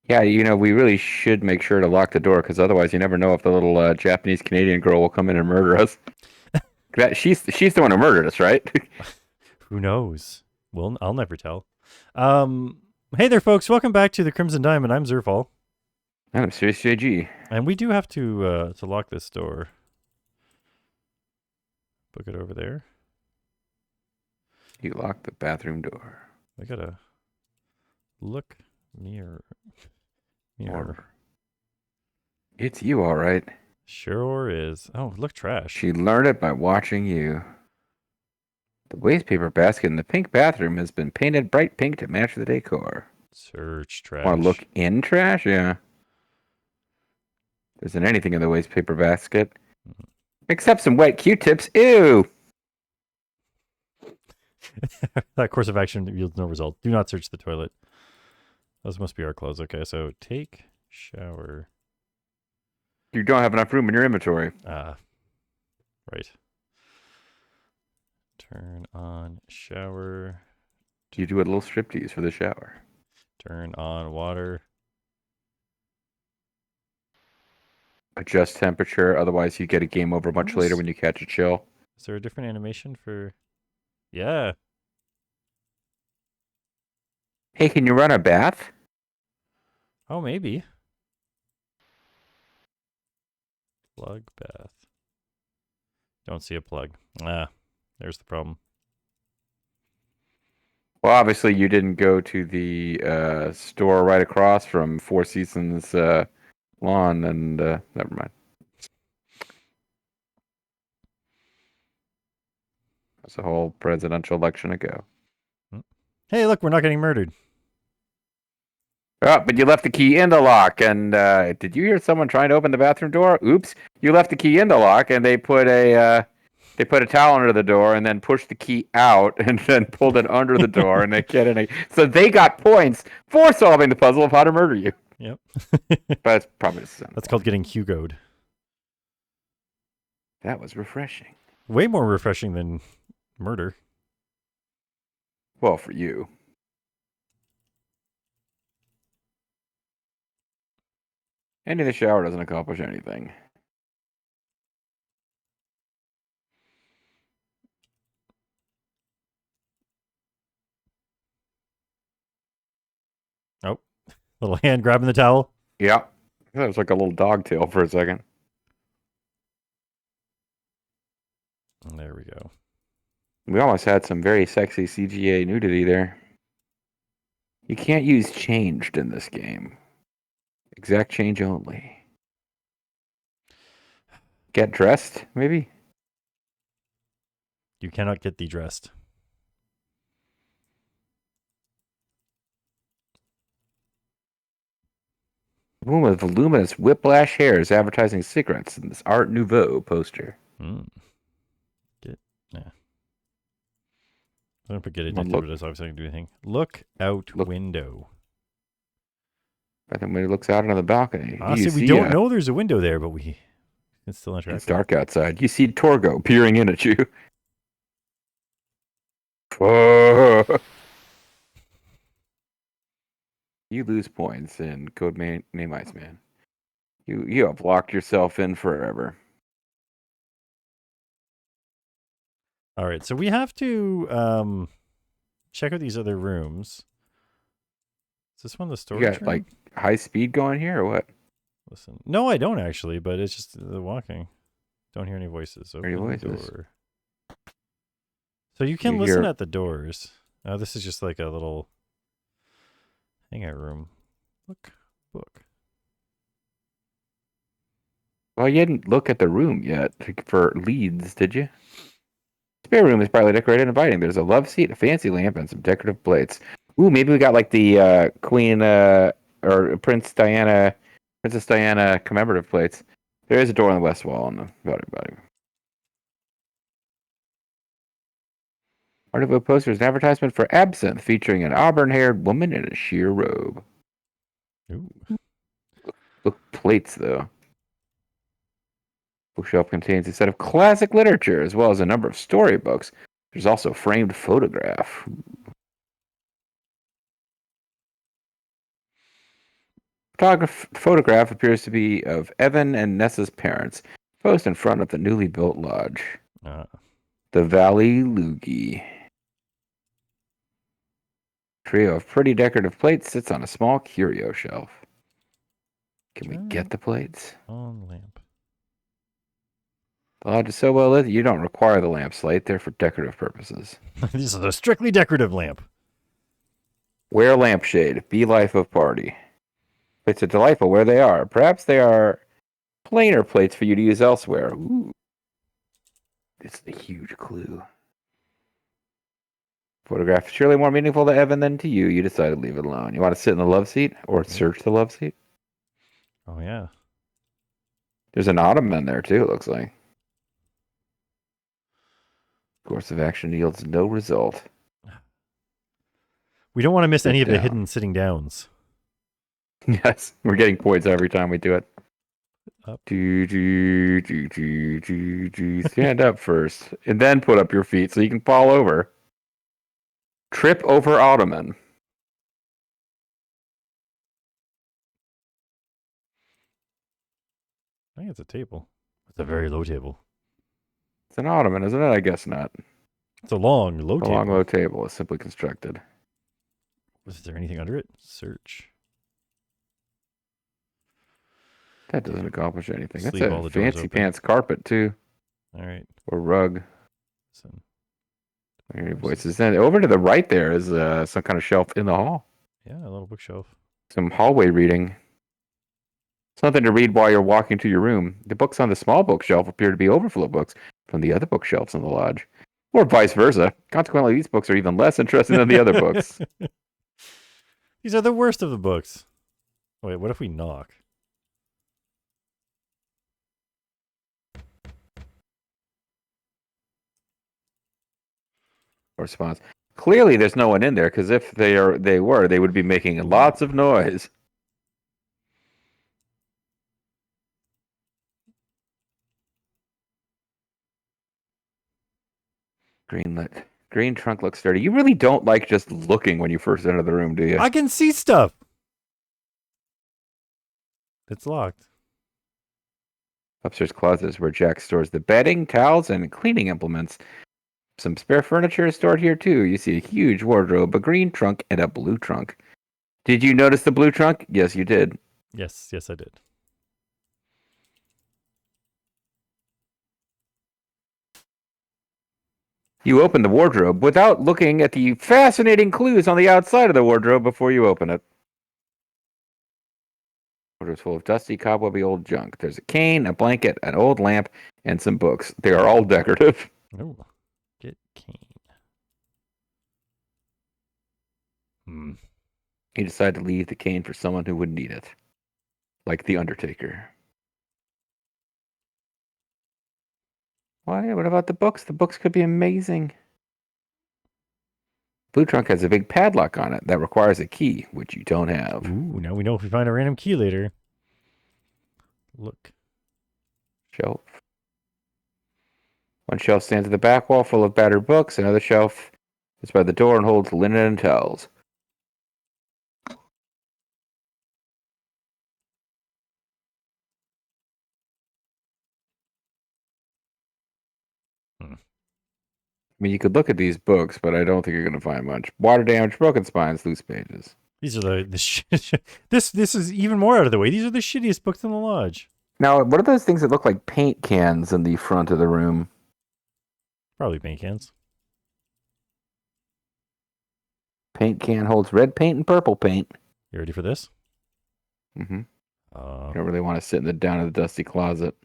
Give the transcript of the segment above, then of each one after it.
Yeah, we really should make sure to lock the door because otherwise you never know if the little Japanese Canadian girl will come in and murder us. She's the one who murdered us, right? Who knows? Well, I'll never tell. Um, hey there, folks. Welcome back to the Crimson Diamond. I'm Zerfall, I'm MysteriousJG. and we do have to lock this door. Book it over there. You locked the bathroom door. I gotta look mirror. Mirror. It's you, all right. Sure is. Oh, look, trash. She learned it by watching you. The wastepaper basket in the pink bathroom has been painted bright pink to match the decor. Search trash. Want to look in trash? Yeah. There isn't anything in the wastepaper basket. Except some wet Q-tips. Ew! That course of action yields no result. Do not search the toilet. Those must be our clothes. Okay, so take shower. You don't have enough room in your inventory. Right. Turn on shower. You do a little striptease for the shower. Turn on water. Adjust temperature, otherwise you get a game over much later when you catch a chill. Is there a different animation for... Yeah. Hey, can you run a bath? Oh, maybe. Plug bath. Don't see a plug. There's the problem. Well, obviously you didn't go to the store right across from Four Seasons Lawn, and never mind. That's a whole presidential election ago. Hey, look, we're not getting murdered. Oh, but you left the key in the lock, and did you hear someone trying to open the bathroom door? Oops, you left the key in the lock, and they put a towel under the door, and then pushed the key out, and then pulled it under the door, and so they got points for solving the puzzle of how to murder you. Yep. But it's probably the same. That's called getting Hugo'd. That was refreshing. Way more refreshing than murder. Well, for you. Ending the shower doesn't accomplish anything. Oh, little hand grabbing the towel. Yeah. That was like a little dog tail for a second. There we go. We almost had some very sexy CGA nudity there. You can't use changed in this game. Exact change only. Get dressed, maybe? You cannot get de-dressed. A woman with voluminous whiplash hair is advertising cigarettes in this Art Nouveau poster. I don't forget addicted, but it's obviously not going to do anything. Look out window. I think when he looks out onto the balcony. Honestly, we don't know there's a window there, but we can still interact. It's dark outside. You see Torgo peering in at you. You lose points in Code Name Iceman. You have locked yourself in forever. All right, so we have to check out these other rooms. Is this one the storage room? You got like high speed going here or what? Listen, no, I don't actually, but it's just the walking. Don't hear any voices. Open any voices? Door. So you can listen at the doors. Oh, this is just like a little hangout room. Look, book. Well, you didn't look at the room yet for leads, did you? Spare room is brightly decorated and inviting. There's a love seat, a fancy lamp, and some decorative plates. Ooh, maybe we got like the Queen or Princess Diana commemorative plates. There is a door on the west wall on the body. Art Nouveau poster is an advertisement for absinthe featuring an auburn-haired woman in a sheer robe. Ooh. Look, plates though. Bookshelf contains a set of classic literature as well as a number of storybooks. There's also a framed photograph. Photograph appears to be of Evan and Nessa's parents, posed in front of the newly built lodge. The Valley Loogie. Trio of pretty decorative plates sits on a small curio shelf. Can we get the plates? On lamp. The lodge is so well lit you don't require the lamp slate. They're for decorative purposes. This is a strictly decorative lamp. Wear lampshade. Be life of party. Plates are delightful where they are. Perhaps they are plainer plates for you to use elsewhere. Ooh. This is a huge clue. Photograph is surely more meaningful to Evan than to you. You decide to leave it alone. You want to sit in the love seat or search the love seat? Oh, yeah. There's an ottoman there, too, it looks like. Course of action yields no result. We don't want to miss any of the hidden sitting downs. Yes, we're getting points every time we do it. Up. Stand up first, and then put up your feet so you can fall over. Trip over ottoman. I think it's a table. It's a very low table. It's an ottoman, isn't it? I guess not. It's a long, low table. A long, low table is simply constructed. Is there anything under it? Search. That doesn't accomplish anything. Just That's leave all a the doors fancy open. pants carpet, too. All right. Or rug. Listen. Any voices. Then over to the right there is some kind of shelf in the hall. Yeah, a little bookshelf. Some hallway reading. Something to read while you're walking to your room. The books on the small bookshelf appear to be overflow books from the other bookshelves in the lodge. Or vice versa. Consequently, these books are even less interesting than the other books. These are the worst of the books. Wait, what if we knock? Response. Clearly, there's no one in there, because if they were, they would be making lots of noise. Green trunk looks dirty. You really don't like just looking when you first enter the room, do you? I can see stuff. It's locked. Upstairs closet is where Jack stores the bedding, towels, and cleaning implements. Some spare furniture is stored here, too. You see a huge wardrobe, a green trunk, and a blue trunk. Did you notice the blue trunk? Yes, you did. Yes, I did. You open the wardrobe without looking at the fascinating clues on the outside of the wardrobe before you open it. The wardrobe is full of dusty, cobwebby old junk. There's a cane, a blanket, an old lamp, and some books. They are all decorative. Oh, get cane. You decide to leave the cane for someone who would need it. Like the Undertaker. Why? What about the books? The books could be amazing. Blue trunk has a big padlock on it that requires a key, which you don't have. Ooh, now we know if we find a random key later. Look. Shelf. One shelf stands at the back wall full of battered books. Another shelf is by the door and holds linen and towels. I mean, you could look at these books, but I don't think you're going to find much. Water damage, broken spines, loose pages. These are the this is even more out of the way. These are the shittiest books in the lodge. Now, what are those things that look like paint cans in the front of the room? Probably paint cans. Paint can holds red paint and purple paint. You ready for this? Mm-hmm. You don't really want to sit in the down of the dusty closet.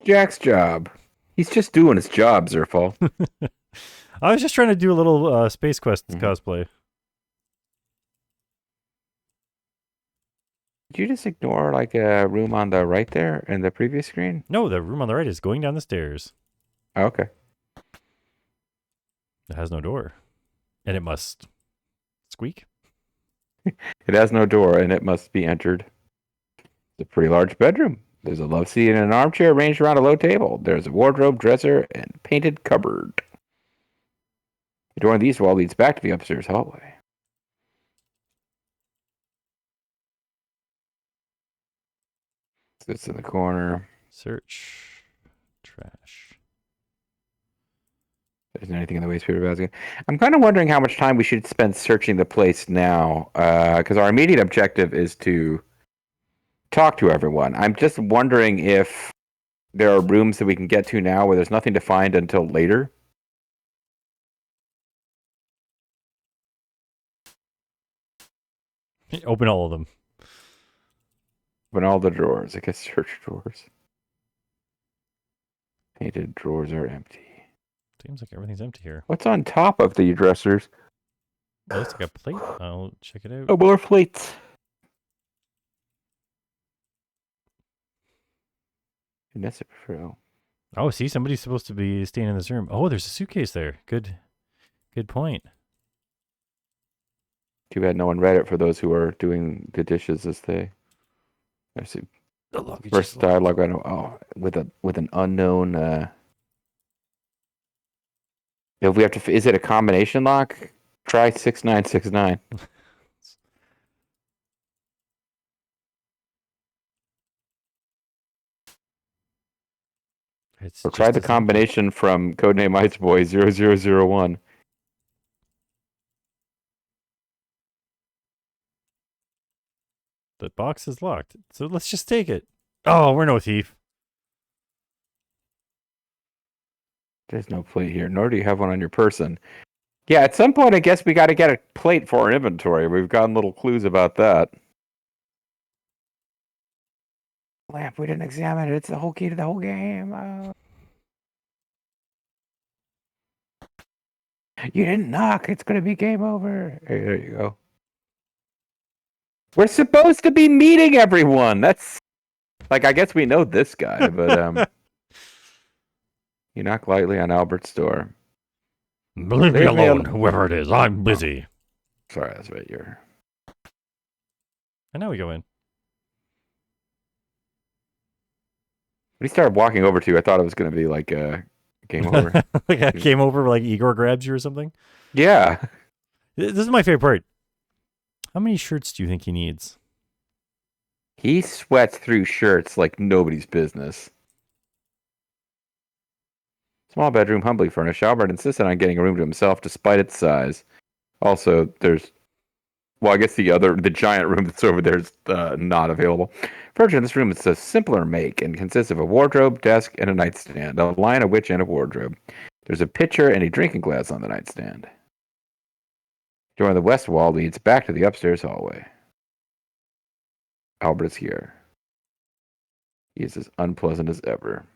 Jack's job. He's just doing his job, Zerfall. I was just trying to do a little Space Quest cosplay. Did you just ignore like a room on the right there in the previous screen? No, the room on the right is going down the stairs. Oh, okay. It has no door. And it must squeak. It has no door and it must be entered. It's a pretty large bedroom. There's a love seat and an armchair arranged around a low table. There's a wardrobe, dresser, and painted cupboard. The door on the east wall leads back to the upstairs hallway. Baskets in the corner. Search. Trash. Isn't anything in the waste paper basket. I'm kind of wondering how much time we should spend searching the place now, because our immediate objective is to talk to everyone. I'm just wondering if there are rooms that we can get to now where there's nothing to find until later. Open all of them. Open all the drawers. I guess search drawers. Painted drawers are empty. Seems like everything's empty here. What's on top of the dressers? It looks like a plate. I'll check it out. Oh, more plates. Oh, see, somebody's supposed to be staying in this room. Oh, there's a suitcase there. Good point. Too bad no one read it for those who are doing the dishes as they. I see. First dialogue I know. Oh, with an unknown. If we have to, is it a combination lock? Try 6969. Or try the combination from Codename Iceboy 0001. The box is locked, so let's just take it. Oh, we're no thief. There's no plate here, nor do you have one on your person. Yeah, at some point, I guess we got to get a plate for our inventory. We've gotten little clues about that. Lamp, we didn't examine it. It's the whole key to the whole game. You didn't knock. It's going to be game over. Hey, there you go. We're supposed to be meeting everyone. That's like, I guess we know this guy, but you knock lightly on Albert's door. Leave me alone, whoever it is. I'm busy. Oh. Sorry, that's right. You're. And now we go in. When he started walking over to you, I thought it was going to be like a game over. Like a game over, like Igor grabs you or something? Yeah. This is my favorite part. How many shirts do you think he needs? He sweats through shirts like nobody's business. Small bedroom, humbly furnished. Albert insisted on getting a room to himself despite its size. Also, there's... Well, I guess the giant room that's over there is not available. Furniture in this room is a simpler make and consists of a wardrobe, desk, and a nightstand. A line, a witch, and a wardrobe. There's a pitcher and a drinking glass on the nightstand. Door on the west wall leads back to the upstairs hallway. Albert is here. He is as unpleasant as ever.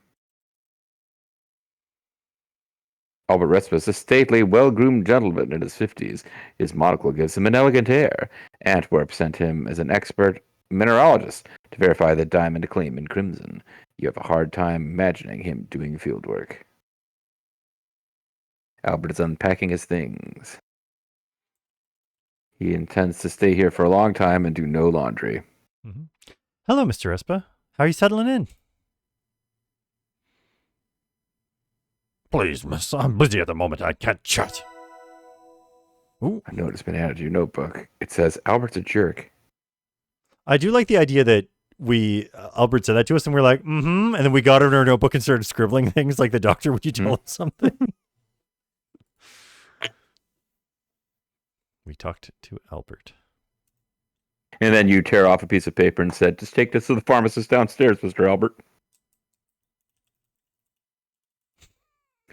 Albert Respa is a stately, well-groomed gentleman in his 50s. His monocle gives him an elegant air. Antwerp sent him as an expert mineralogist to verify the diamond claim in crimson. You have a hard time imagining him doing field work. Albert is unpacking his things. He intends to stay here for a long time and do no laundry. Mm-hmm. Hello, Mr. Respa. How are you settling in? Please, miss, I'm busy at the moment. I can't chat. Ooh. A note has been added to your notebook. It says, Albert's a jerk. I do like the idea that Albert said that to us and we're like, and then we got it in our notebook and started scribbling things like the doctor when you tell him something. We talked to Albert. And then you tear off a piece of paper and said, just take this to the pharmacist downstairs, Mr. Albert.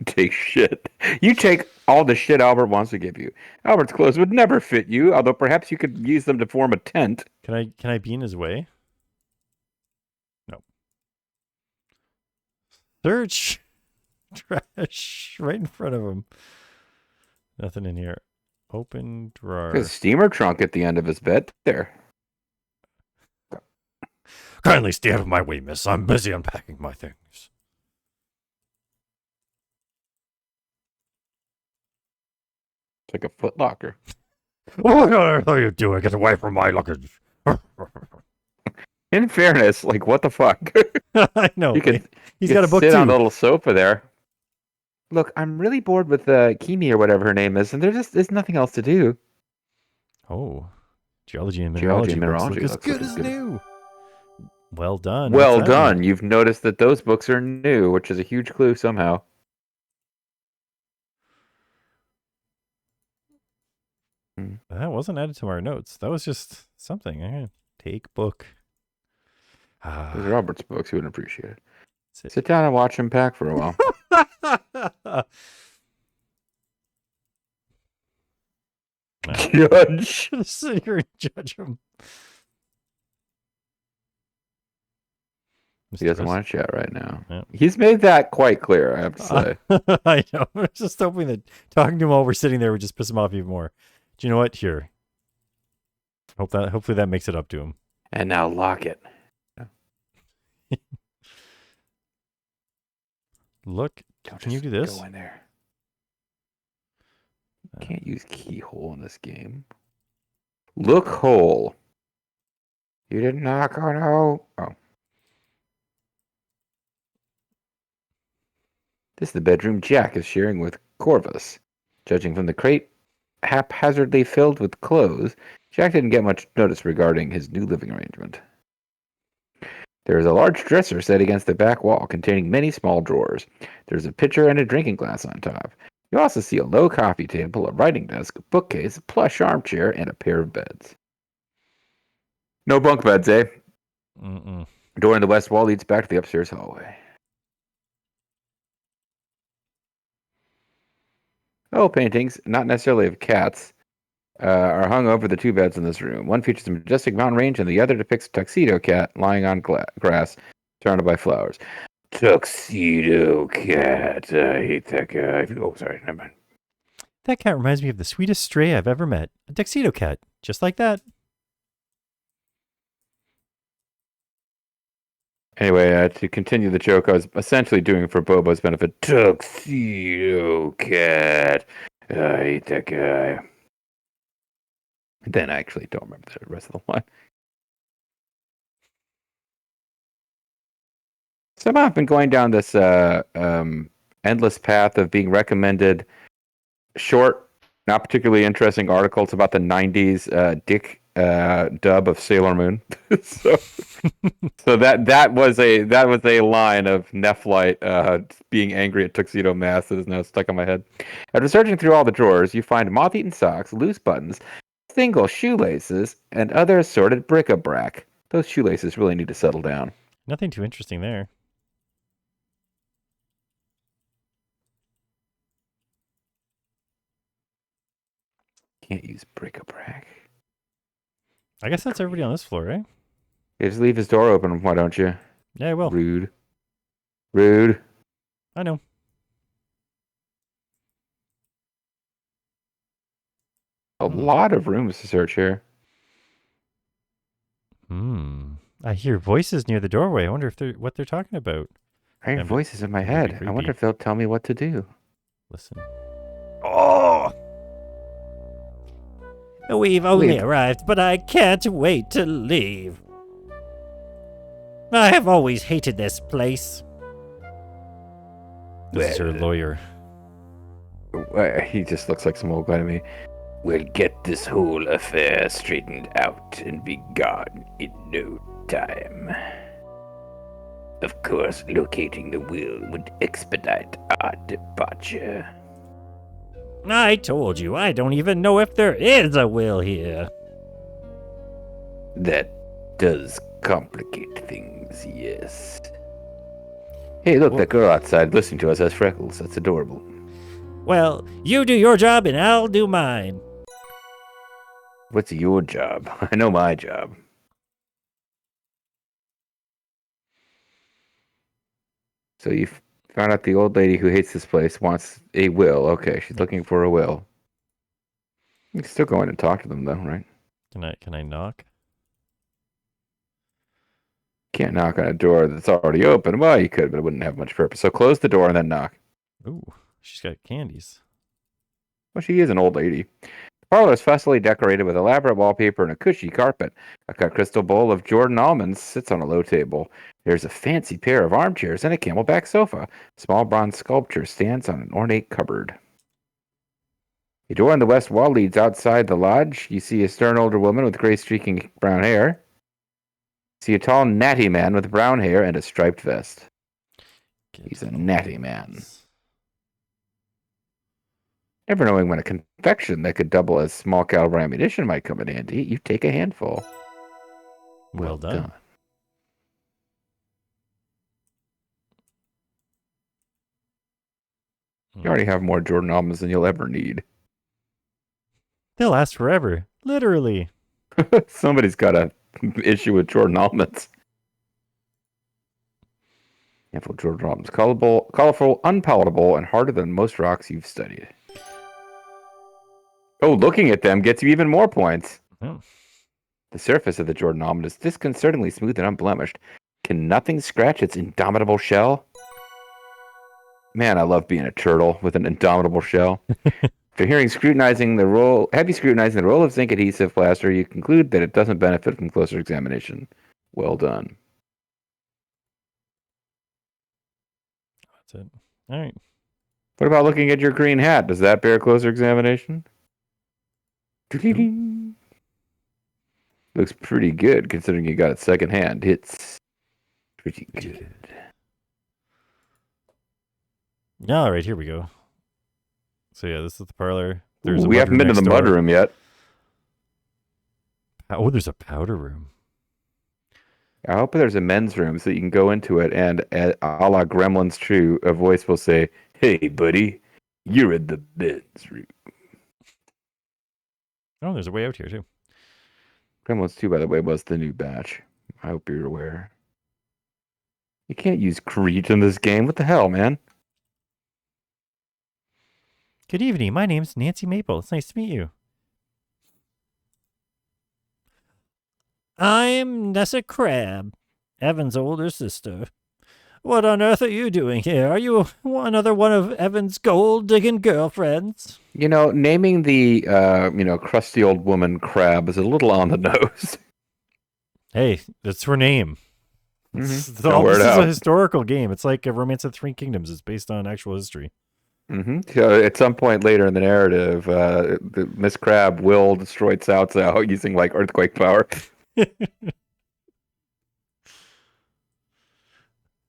Take shit. You take all the shit Albert wants to give you. Albert's clothes would never fit you, although perhaps you could use them to form a tent. Can I be in his way? No. Search. Trash. Right in front of him. Nothing in here. Open drawer. There's a steamer trunk at the end of his bed. There. Kindly stay out of my way, miss. I'm busy unpacking my things. It's like a footlocker. What on earth are you doing? Get away from my luggage. In fairness, like, what the fuck? I know. He's got a book sit too. on a little sofa there. Look, I'm really bored with Kimi or whatever her name is, and there's nothing else to do. Oh. Geology and mineralogy, looks as good as new. Well done. What's Well that mean? done. You've noticed that those books are new, which is a huge clue somehow. That wasn't added to our notes. That was just something. Take book. Those are Robert's books. He wouldn't appreciate it. Sit. Sit down and watch him pack for a while. Judge. Sit here and judge him. He doesn't want to chat right now. Yep. He's made that quite clear, I have to say. I know. I'm just hoping that talking to him while we're sitting there would just piss him off even more. Do you know what? Here. Hopefully that makes it up to him. And now lock it. Look, can you do this? Go in there. Can't use keyhole in this game. Look hole. You didn't knock on hole. Oh. This is the bedroom Jack is sharing with Corvus. Judging from the crate haphazardly filled with clothes, Jack didn't get much notice regarding his new living arrangement. There is a large dresser set against the back wall containing many small drawers. There's a pitcher and a drinking glass on top. You also see a low coffee table, a writing desk, a bookcase, a plush armchair, and a pair of beds. No bunk beds, eh? Mm-mm. Door in the west wall leads back to the upstairs hallway. Oil paintings, not necessarily of cats, are hung over the two beds in this room. One features a majestic mountain range, and the other depicts a tuxedo cat lying on grass, surrounded by flowers. Tuxedo cat. I hate that guy. Oh, sorry. Never mind. That cat reminds me of the sweetest stray I've ever met. A tuxedo cat. Just like that. Anyway, to continue the joke I was essentially doing for Bobo's benefit. Tuxedo cat. I hate that guy. Then I actually don't remember the rest of the line. Somehow I've been going down this endless path of being recommended short, not particularly interesting articles about the 90s Dick dub of Sailor Moon. so that was a line of Nephlite being angry at Tuxedo Mask that is now stuck in my head. After searching through all the drawers, you find moth-eaten socks, loose buttons, single shoelaces, and other assorted bric-a-brac. Those shoelaces really need to settle down. Nothing too interesting there. Can't use bric-a-brac. I guess that's everybody on this floor, right? Yeah, just leave his door open, why don't you? Yeah, I will. Rude. Rude. I know. A lot of rooms to search here. I hear voices near the doorway. I wonder if what they're talking about. I hear voices in my head. I wonder if they'll tell me what to do. Listen. Oh! We've only arrived, but I can't wait to leave. I have always hated this place. This is her lawyer. He just looks like some old guy to me. We'll get this whole affair straightened out and be gone in no time. Of course, locating the will would expedite our departure. I told you, I don't even know if there is a will here. That does complicate things, yes. Hey, look, that girl outside listening to us has freckles. That's adorable. Well, you do your job and I'll do mine. What's your job? I know my job. So you found out the old lady who hates this place wants a will. Okay, she's looking for a will. You can still go in and talk to them, though, right? Can I knock? Can't knock on a door that's already open. Well, you could, but it wouldn't have much purpose. So close the door and then knock. Ooh, she's got candies. Well, she is an old lady. The parlor is fussily decorated with elaborate wallpaper and a cushy carpet. A cut crystal bowl of Jordan almonds sits on a low table. There's a fancy pair of armchairs and a camelback sofa. A small bronze sculpture stands on an ornate cupboard. A door on the west wall leads outside the lodge. You see a stern older woman with gray streaking brown hair. See a tall, natty man with brown hair and a striped vest. He's a natty man. Never knowing when a confection that could double as small caliber ammunition might come in handy, you take a handful. Well done. You already have more Jordan almonds than you'll ever need. They'll last forever. Literally. Somebody's got an issue with Jordan almonds. Handful of Jordan almonds. Colorful, unpalatable, and harder than most rocks you've studied. Oh, looking at them gets you even more points. Oh. The surface of the Jordan almond is disconcertingly smooth and unblemished. Can nothing scratch its indomitable shell? Man, I love being a turtle with an indomitable shell. After heavy scrutinizing the roll of zinc adhesive plaster, you conclude that it doesn't benefit from closer examination. Well done. That's it. All right. What about looking at your green hat? Does that bear closer examination? Looks pretty good considering you got it secondhand. It's pretty good. All right, here we go. So yeah, this is the parlor. We haven't been to the mudroom yet. Oh, there's a powder room. I hope there's a men's room so you can go into it and, a la Gremlins True, a voice will say, "Hey, buddy, you're in the men's room." Oh, there's a way out here too. Gremlins 2, by the way, was the new batch. I hope you're aware. You can't use Crete in this game. What the hell, man? Good evening. My name's Nancy Maple. It's nice to meet you. I'm Nessa Crab, Evan's older sister. What on earth are you doing here? Are you another one of Evan's gold-digging girlfriends? You know, naming the, crusty old woman Crab is a little on the nose. Hey, that's her name. Mm-hmm. This is a historical game. It's like a Romance of the Three Kingdoms. It's based on actual history. Mm-hmm. So at some point later in the narrative, Miss Crab will destroy Cao Cao using like earthquake power.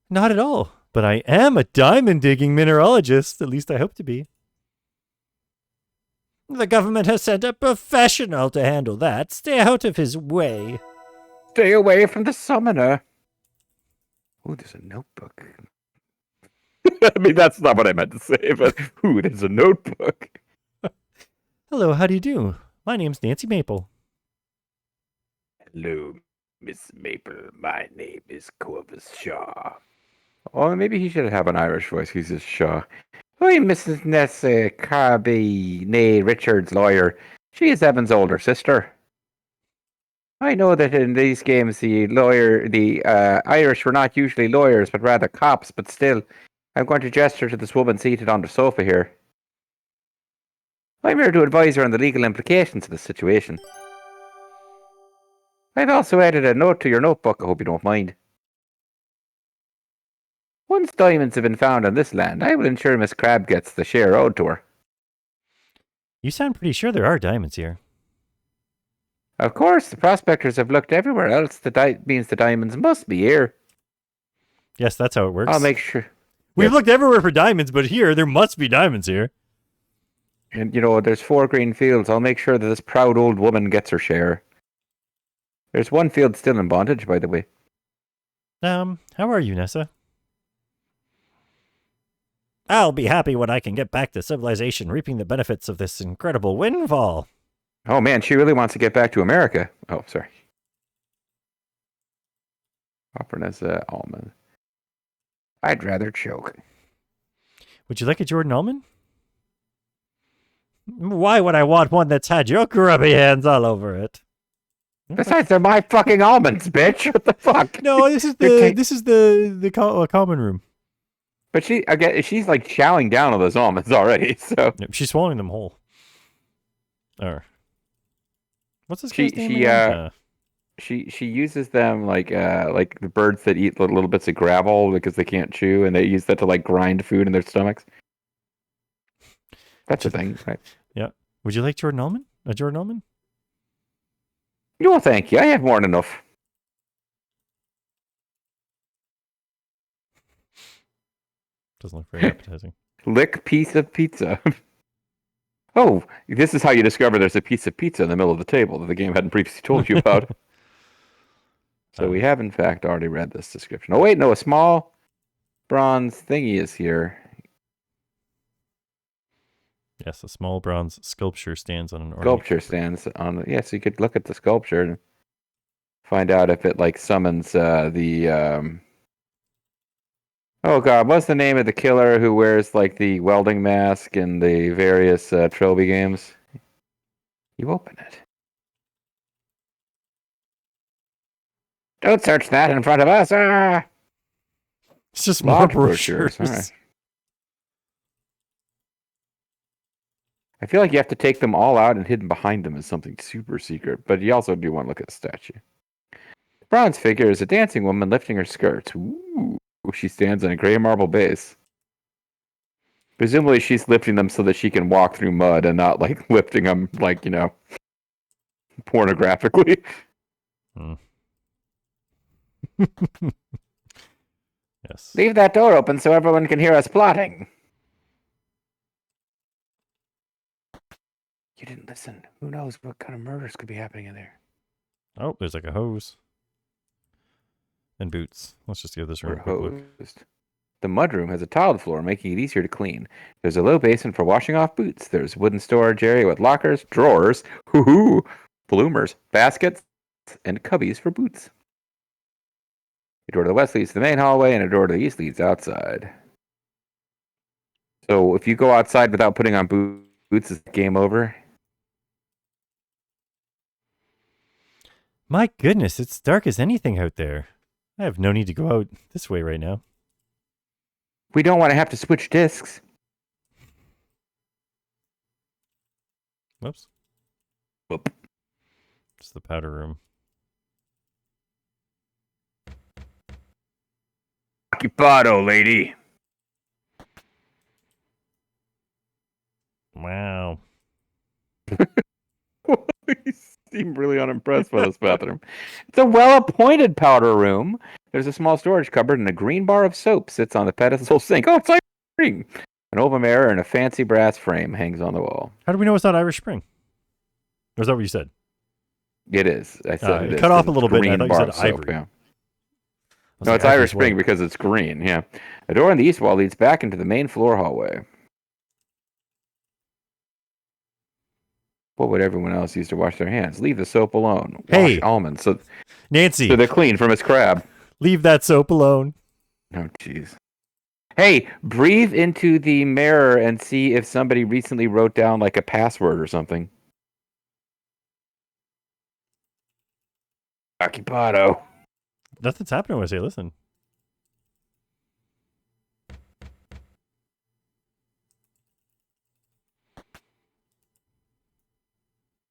Not at all. But I am a diamond digging mineralogist. At least I hope to be. The government has sent a professional to handle that. Stay out of his way. Stay away from the summoner. Oh, there's a notebook. I mean, that's not what I meant to say, but ooh, there's a notebook. Hello, how do you do? My name's Nancy Maple. Hello, Miss Maple. My name is Corvus Shaw. Oh, maybe he should have an Irish voice. He's just Shaw. Hi, Mrs. Nessa Carby, nay Richard's lawyer. She is Evan's older sister. I know that in these games the Irish were not usually lawyers, but rather cops, but still, I'm going to gesture to this woman seated on the sofa here. I'm here to advise her on the legal implications of the situation. I've also added a note to your notebook, I hope you don't mind. Once diamonds have been found on this land, I will ensure Miss Crab gets the share owed to her. You sound pretty sure there are diamonds here. Of course, the prospectors have looked everywhere else. That means the diamonds must be here. Yes, that's how it works. I'll make sure. We've looked everywhere for diamonds, but here, there must be diamonds here. And, there's 4 green fields. I'll make sure that this proud old woman gets her share. There's 1 field still in bondage, by the way. How are you, Nessa? I'll be happy when I can get back to civilization, reaping the benefits of this incredible windfall. Oh, man, she really wants to get back to America. Oh, sorry. Offer Nessa almond. I'd rather choke. Would you like a Jordan almond? Why would I want one that's had your grubby hands all over it? Besides, they're my fucking almonds, bitch. What the fuck? No, this is the common room. But she's like chowing down on those almonds already. So Yep, she's swallowing them whole. Or what's this guy's name again? She uses them like the birds that eat little bits of gravel because they can't chew, and they use that to like grind food in their stomachs. That's a thing, right? Yeah. Would you like Jordan almond? A Jordan almond? No, thank you. I have more than enough. Doesn't look very appetizing. Lick piece of pizza. Oh, this is how you discover there's a piece of pizza in the middle of the table that the game hadn't previously told you about. So we have, in fact, already read this description. Oh, wait, no, a small bronze thingy is here. Yes, a small bronze sculpture stands on an Sculpture stands on... Yeah, so you could look at the sculpture and find out if it, like, summons the... Oh, God, what's the name of the killer who wears, like, the welding mask in the various trophy games? You open it. Don't search that in front of us. Ah! It's just more Lodge brochures. All right. I feel like you have to take them all out and hidden behind them is something super secret, but you also do want to look at the statue. The bronze figure is a dancing woman lifting her skirts. Ooh, she stands on a gray marble base. Presumably she's lifting them so that she can walk through mud and not like lifting them like, you know, pornographically. Hmm. Yes. Leave that door open so everyone can hear us plotting. You didn't listen. Who knows what kind of murders could be happening in there? Oh, there's like a hose. And boots. Let's just give this room a quick look. The mudroom has a tiled floor, making it easier to clean. There's a low basin for washing off boots. There's a wooden storage area with lockers, drawers, bloomers, baskets, and cubbies for boots. A door to the west leads to the main hallway, and a door to the east leads outside. So if you go outside without putting on boots, is the game over? My goodness, it's dark as anything out there. I have no need to go out this way right now. We don't want to have to switch discs. Whoops. Whoop. It's the powder room. Occupado, lady. Wow. You seem really unimpressed by this bathroom. It's a well-appointed powder room. There's a small storage cupboard and a green bar of soap sits on the pedestal sink. Oh, it's like spring. An oval mirror and a fancy brass frame hangs on the wall. How do we know it's not Irish Spring? Or is that what you said? It is. I said it it is. cut off a little bit. I thought you said soap, ivory. yeah. I was No, like, it's Irish white. Spring because it's green, yeah. A door on the east wall leads back into the main floor hallway. What would everyone else use to wash their hands? Leave the soap alone. Wash Hey! almonds so Nancy, they're clean from its crab. leave that soap alone. Oh, jeez. Hey, breathe into the mirror and see if somebody recently wrote down like a password or something. Occupado. Nothing's happening when I say listen.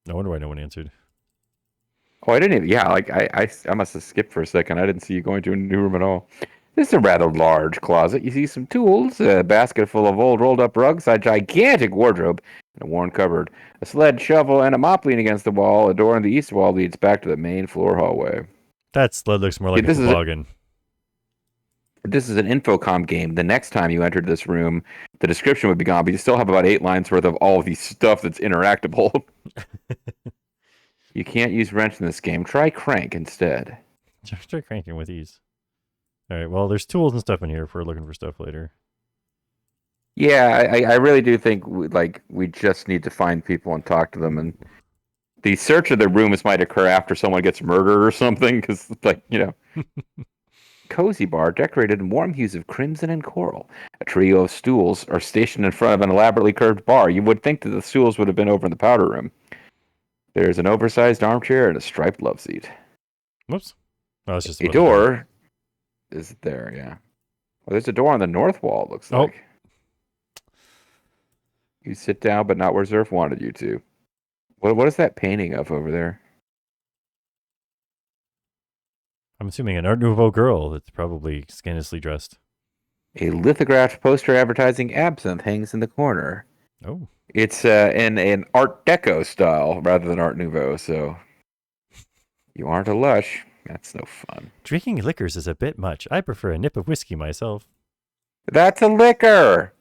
No wonder why no one answered. Oh, I didn't even. Yeah, like I must have skipped for a second. I didn't see you going to a new room at all. This is a rather large closet. You see some tools, a basket full of old rolled up rugs, a gigantic wardrobe, and a worn cupboard. A sled, shovel, and a mop lean against the wall. A door on the east wall leads back to the main floor hallway. That sled looks more like a toboggan. This is an Infocom game. The next time you entered this room, the description would be gone, but you still have about 8 lines worth of all of these stuff that's interactable. You can't use wrench in this game. Try crank instead. Try cranking with ease. All right, well, there's tools and stuff in here if we're looking for stuff later. Yeah, I really do think we just need to find people and talk to them. And the search of the rooms might occur after someone gets murdered or something, because, Cozy bar decorated in warm hues of crimson and coral. A trio of stools are stationed in front of an elaborately curved bar. You would think that the stools would have been over in the powder room. There's an oversized armchair and a striped love seat. Whoops. Oh, it's just a door is there, yeah. Well, there's a door on the north wall, it looks like. You sit down, but not where Zerf wanted you to. What is that painting of over there? I'm assuming an Art Nouveau girl that's probably scandalously dressed. A lithographed poster advertising absinthe hangs in the corner. Oh. It's in an Art Deco style rather than Art Nouveau, so you aren't a lush. That's no fun. Drinking liquors is a bit much. I prefer a nip of whiskey myself. That's a liquor.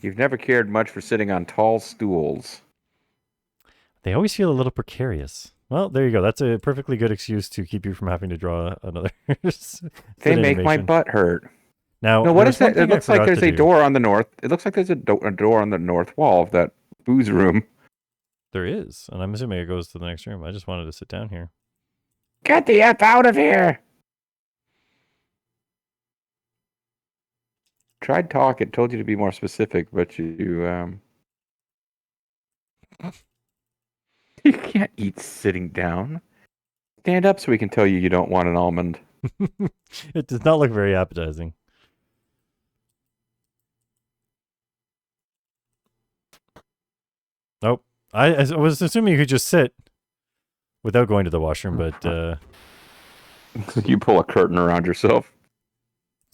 You've never cared much for sitting on tall stools. They always feel a little precarious. Well, there you go. That's a perfectly good excuse to keep you from having to draw another. They make my butt hurt. Now, No, what is that? It looks like there's a door on the north. It looks like there's a door on the north wall of that booze room. There is, and I'm assuming it goes to the next room. I just wanted to sit down here. Get the F out of here! Tried talk. It told you to be more specific, but you you can't eat sitting down. Stand up so we can tell you don't want an almond. It does not look very appetizing. Nope. I was assuming you could just sit without going to the washroom, but You pull a curtain around yourself.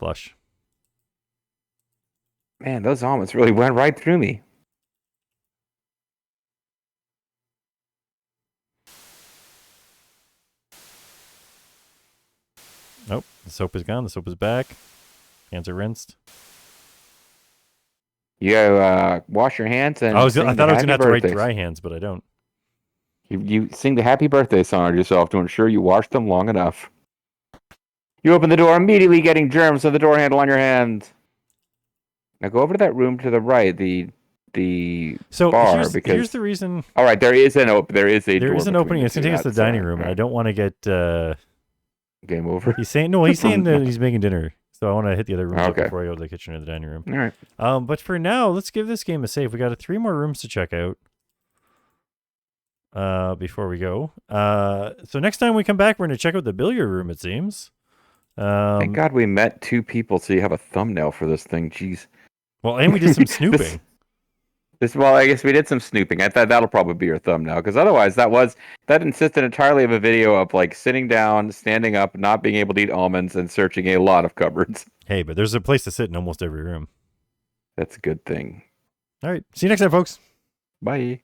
flush. Man, those almonds really went right through me. Nope. The soap is gone. The soap is back. Hands are rinsed. You wash your hands and I thought I was going to have to write birthdays. dry hands, but I don't. You sing the happy birthday song to yourself to ensure you wash them long enough. You open the door, immediately getting germs on the door handle on your hand. Now go over to that room to the right, the bar. Here's the reason. All right, there is an door. There is an opening. It's going to take us to the dining room, and I don't want to get game over. He's saying that he's making dinner, so I want to hit the other rooms before I go to the kitchen or the dining room. All right. But for now, let's give this game a save. We got 3 more rooms to check out. Before we go. So next time we come back, we're going to check out the billiard room. It seems. Thank God we met 2 people, so you have a thumbnail for this thing. Jeez. Well, and we did some snooping. Well, I guess we did some snooping. I thought that'll probably be your thumbnail, because otherwise that insisted entirely of a video of like sitting down, standing up, not being able to eat almonds, and searching a lot of cupboards. Hey, but there's a place to sit in almost every room. That's a good thing. All right. See you next time, folks. Bye.